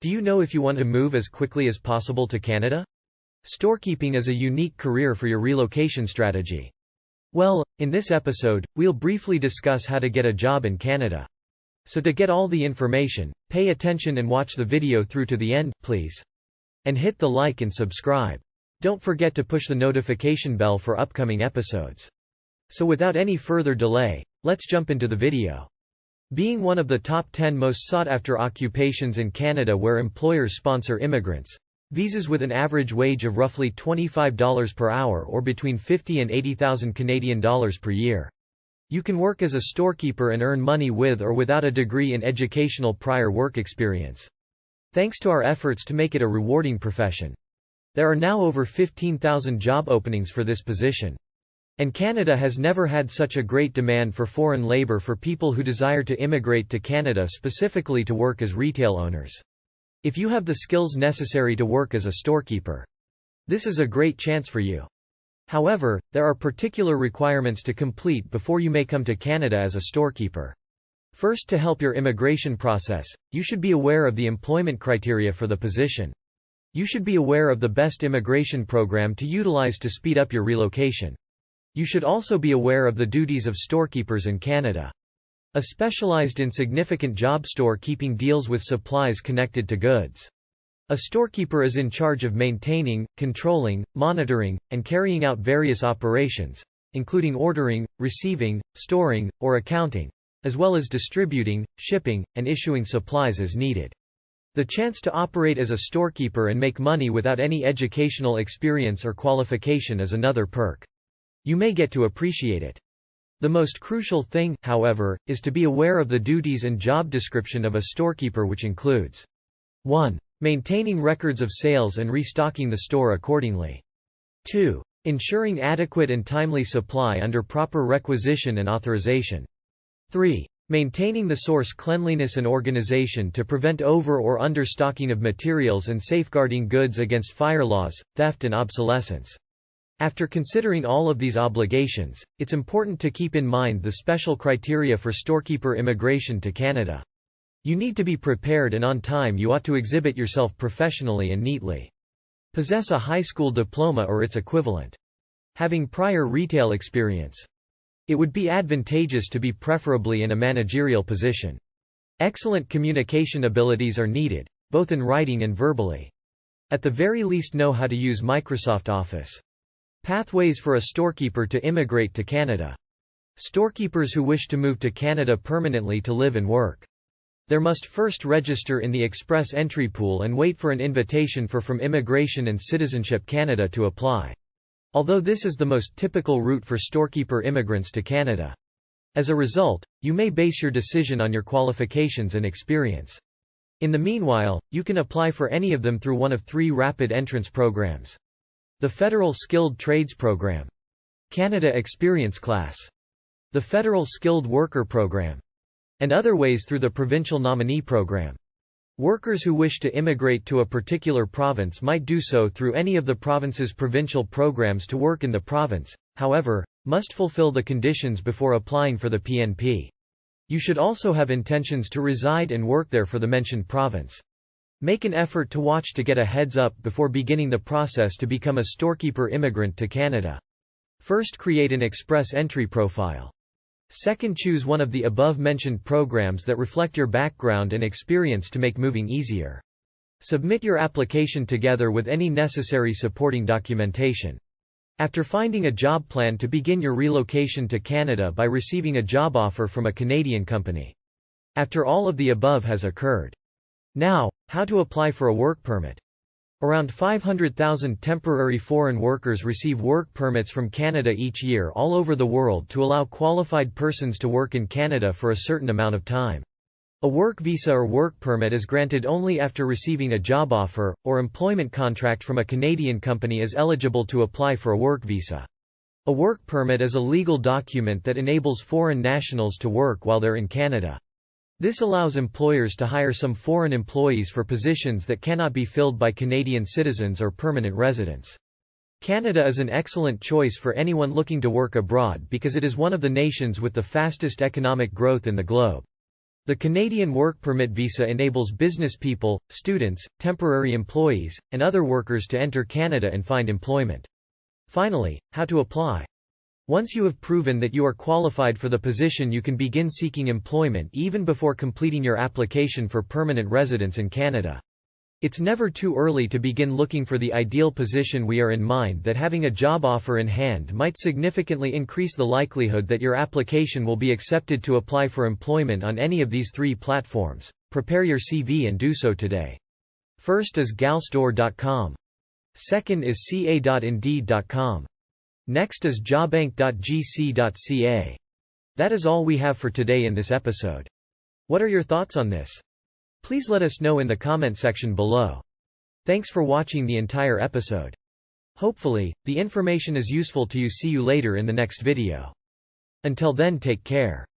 Do you know if you want to move as quickly as possible to Canada? Storekeeping is a unique career for your relocation strategy. Well, in this episode, we'll briefly discuss how to get a job in Canada. So to get all the information, pay attention and watch the video through to the end, please. And hit the like and subscribe. Don't forget to push the notification bell for upcoming episodes. So without any further delay, let's jump into the video. Being one of the top 10 most sought-after occupations in Canada where employers sponsor immigrants, visas with an average wage of roughly $25 per hour or between $50,000 and $80,000 Canadian dollars per year. You can work as a storekeeper and earn money with or without a degree in educational prior work experience. Thanks to our efforts to make it a rewarding profession. There are now over 15,000 job openings for this position. And Canada has never had such a great demand for foreign labor for people who desire to immigrate to Canada specifically to work as retail owners. If you have the skills necessary to work as a storekeeper, this is a great chance for you. However, there are particular requirements to complete before you may come to Canada as a storekeeper. First, to help your immigration process, you should be aware of the employment criteria for the position. You should be aware of the best immigration program to utilize to speed up your relocation. You should also be aware of the duties of storekeepers in Canada. A specialized in significant job storekeeping deals with supplies connected to goods. A storekeeper is in charge of maintaining, controlling, monitoring, and carrying out various operations, including ordering, receiving, storing, or accounting, as well as distributing, shipping, and issuing supplies as needed. The chance to operate as a storekeeper and make money without any educational experience or qualification is another perk. You may get to appreciate it. The most crucial thing, however, is to be aware of the duties and job description of a storekeeper, which includes 1. Maintaining records of sales and restocking the store accordingly. 2. Ensuring adequate and timely supply under proper requisition and authorization. 3. Maintaining the source cleanliness and organization to prevent over- or understocking of materials and safeguarding goods against fire loss, theft and obsolescence. After considering all of these obligations, it's important to keep in mind the special criteria for storekeeper immigration to Canada. You need to be prepared and on time. You ought to exhibit yourself professionally and neatly. Possess a high school diploma or its equivalent. Having prior retail experience. It would be advantageous to be preferably in a managerial position. Excellent communication abilities are needed, both in writing and verbally. At the very least, know how to use Microsoft Office. Pathways for a storekeeper to immigrate to Canada. Storekeepers who wish to move to Canada permanently to live and work. There must first register in the Express Entry Pool and wait for an invitation from Immigration and Citizenship Canada to apply. Although this is the most typical route for storekeeper immigrants to Canada. As a result, you may base your decision on your qualifications and experience. In the meanwhile, you can apply for any of them through one of 3 rapid entrance programs. The Federal Skilled Trades Program. Canada Experience Class. The Federal Skilled Worker Program. And other ways through the Provincial Nominee Program. Workers who wish to immigrate to a particular province might do so through any of the province's provincial programs to work in the province, however, must fulfill the conditions before applying for the PNP. You should also have intentions to reside and work there for the mentioned province. Make an effort to watch to get a heads up before beginning the process to become a storekeeper immigrant to Canada. First, create an Express Entry profile. Second, choose one of the above-mentioned programs that reflect your background and experience to make moving easier. Submit your application together with any necessary supporting documentation. After finding a job, plan to begin your relocation to Canada by receiving a job offer from a Canadian company. After all of the above has occurred. Now, how to apply for a work permit. Around 500,000 temporary foreign workers receive work permits from Canada each year all over the world to allow qualified persons to work in Canada for a certain amount of time. A work visa or work permit is granted only after receiving a job offer, or employment contract from a Canadian company is eligible to apply for a work visa. A work permit is a legal document that enables foreign nationals to work while they're in Canada. This allows employers to hire some foreign employees for positions that cannot be filled by Canadian citizens or permanent residents. Canada is an excellent choice for anyone looking to work abroad because it is one of the nations with the fastest economic growth in the globe. The Canadian Work Permit visa enables business people, students, temporary employees, and other workers to enter Canada and find employment. Finally, how to apply. Once you have proven that you are qualified for the position, you can begin seeking employment even before completing your application for permanent residence in Canada. It's never too early to begin looking for the ideal position. We are in mind that having a job offer in hand might significantly increase the likelihood that your application will be accepted to apply for employment on any of these 3 platforms. Prepare your CV and do so today. First is galstore.com. Second is ca.indeed.com. Next is jobbank.gc.ca. That is all we have for today in this episode. What are your thoughts on this? Please let us know in the comment section below. Thanks for watching the entire episode. Hopefully, the information is useful to you. See you later in the next video. Until then, take care.